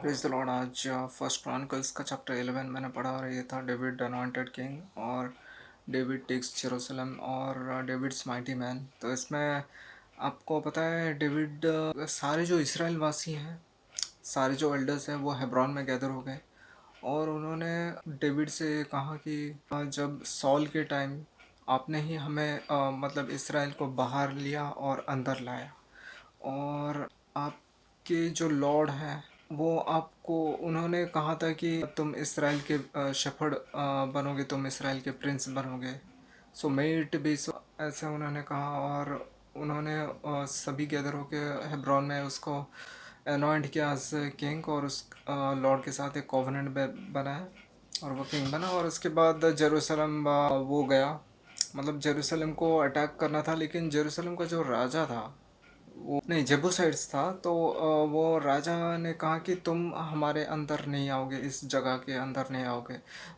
Praise the Lord. आज first chronicles का chapter 11 मैंने पढ़ा और ये था डेविड अनॉइंटेड किंग और डेविड टेक्स जेरूसलम और डेविड्स माइटी मैन। तो इसमें आपको पता है डेविड सारे जो इसराइल वासी हैं, सारे जो एल्डर्स हैं वो हेब्रॉन में गैदर हो गए और उन्होंने डेविड से कहा कि जब सॉल के टाइम आपने ही हमें मतलब इसराइल को बाहर लिया और अंदर लाया, और आपके जो लॉर्ड हैं वो आपको उन्होंने कहा था कि तुम इसराइल के शेफर्ड बनोगे, तुम इसराइल के प्रिंस बनोगे। सो मे इट बी सो, ऐसे उन्होंने कहा। और उन्होंने सभी गैदर होके हेब्रॉन में उसको अनॉइंट किया एज किंग और उस लॉर्ड के साथ एक कॉवेनेंट बनाया और वो किंग बना। और उसके बाद जेरूसलम वो गया, मतलब जेरूसलम को अटैक करना था, लेकिन जेरूसलम का जो राजा था वो नहीं, जेबूसाइड्स था। तो वो राजा ने कहा कि तुम हमारे अंदर नहीं आओगे, इस जगह के अंदर नहीं आओगे।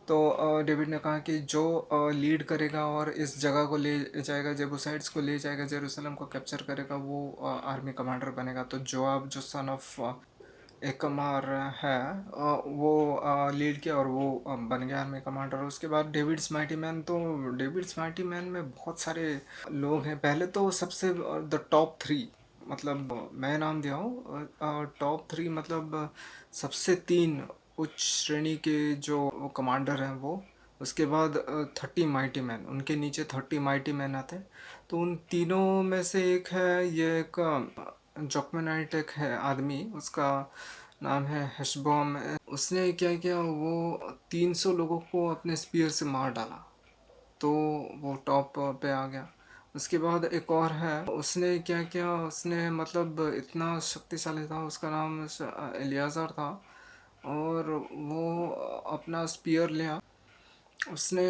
तो डेविड ने कहा कि जो लीड करेगा और इस जगह को ले जाएगा, जेबूसाइड्स को ले जाएगा, जेरूसलम को कैप्चर करेगा, वो आर्मी कमांडर बनेगा। तो जोआब जो सन ऑफ एकमार है, वो लीड किया और वो बन गया आर्मी कमांडर। उसके बाद डेविड्स माइटी मैन, तो डेविड्स माइटी मैन में बहुत सारे लोग हैं। पहले तो सबसे द टॉप थ्री, मतलब मैं नाम दिया हूँ टॉप थ्री, मतलब सबसे तीन उच्च श्रेणी के जो कमांडर हैं वो। उसके बाद 30 माइटी मैन, उनके नीचे 30 माइटी मैन आते हैं। तो उन तीनों में से एक है, ये एक जोकमेनाइट एक है आदमी, उसका नाम है हेशबॉम। उसने क्या किया, वो 300 लोगों को अपने स्पीयर से मार डाला, तो वो टॉप पे आ गया। उसके बाद एक और है, उसने क्या किया, उसने मतलब इतना शक्तिशाली था, उसका नाम एलियाज़र था। और वो अपना स्पीयर लिया, उसने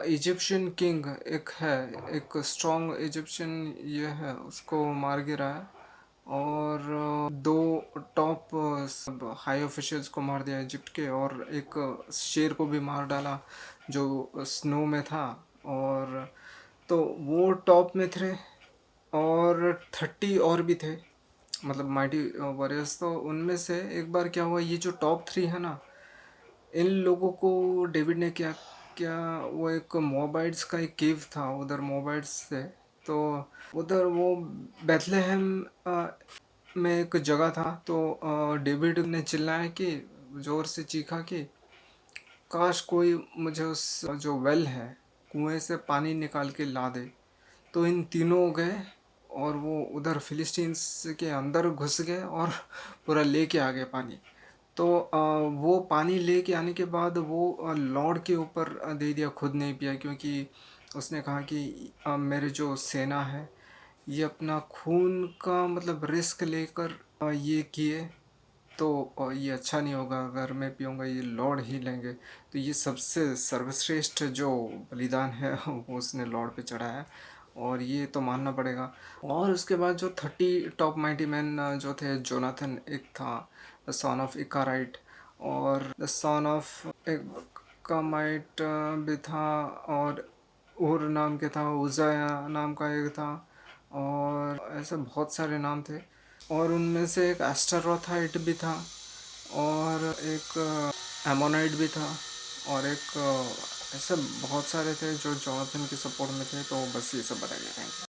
इजिप्शियन किंग एक है, एक स्ट्रॉन्ग इजिप्शियन ये है, उसको मार गिराया। और दो टॉप सब हाई ऑफिशियल्स को मार दिया इजिप्ट के, और एक शेर को भी मार डाला जो स्नो में था। और तो वो टॉप में थे, और 30 और भी थे, मतलब माइटी वॉरियर्स। तो उनमें से एक बार क्या हुआ, ये जो टॉप थ्री है ना, इन लोगों को डेविड ने क्या क्या, वो एक मोबाइट्स का एक केव था उधर, मोबाइट्स से। तो उधर वो बेथलेहम में एक जगह था। तो डेविड ने चिल्लाया कि, ज़ोर से चीखा कि काश कोई मुझे उस जो वेल है, कुएं से पानी निकाल के ला दे। तो इन तीनों गए और वो उधर फिलिस्तीन्स के अंदर घुस गए और पूरा लेके आ गए पानी। तो वो पानी लेके आने के बाद वो लॉर्ड के ऊपर दे दिया, खुद नहीं पिया, क्योंकि उसने कहा कि मेरे जो सेना है ये अपना खून का मतलब रिस्क लेकर ये किए, तो ये अच्छा नहीं होगा, अगर मैं पीऊँगा ये लॉर्ड ही लेंगे। तो ये सबसे सर्वश्रेष्ठ जो बलिदान है वो उसने लॉर्ड पे चढ़ाया, और ये तो मानना पड़ेगा। और उसके बाद जो 30 टॉप माइटी मैन जो थे, जोनाथन एक था, द सन ऑफ इकाराइट, और द सन ऑफ कामाइट भी था, और उर नाम के था, उजाया नाम का एक था, और ऐसे बहुत सारे नाम थे। और उनमें से एक एस्टरोथाइट भी था, और एक एमोनाइट भी था, और एक ऐसे बहुत सारे थे जो जॉनथन के सपोर्ट में थे। तो बस ये सब बताया गया। Thank you.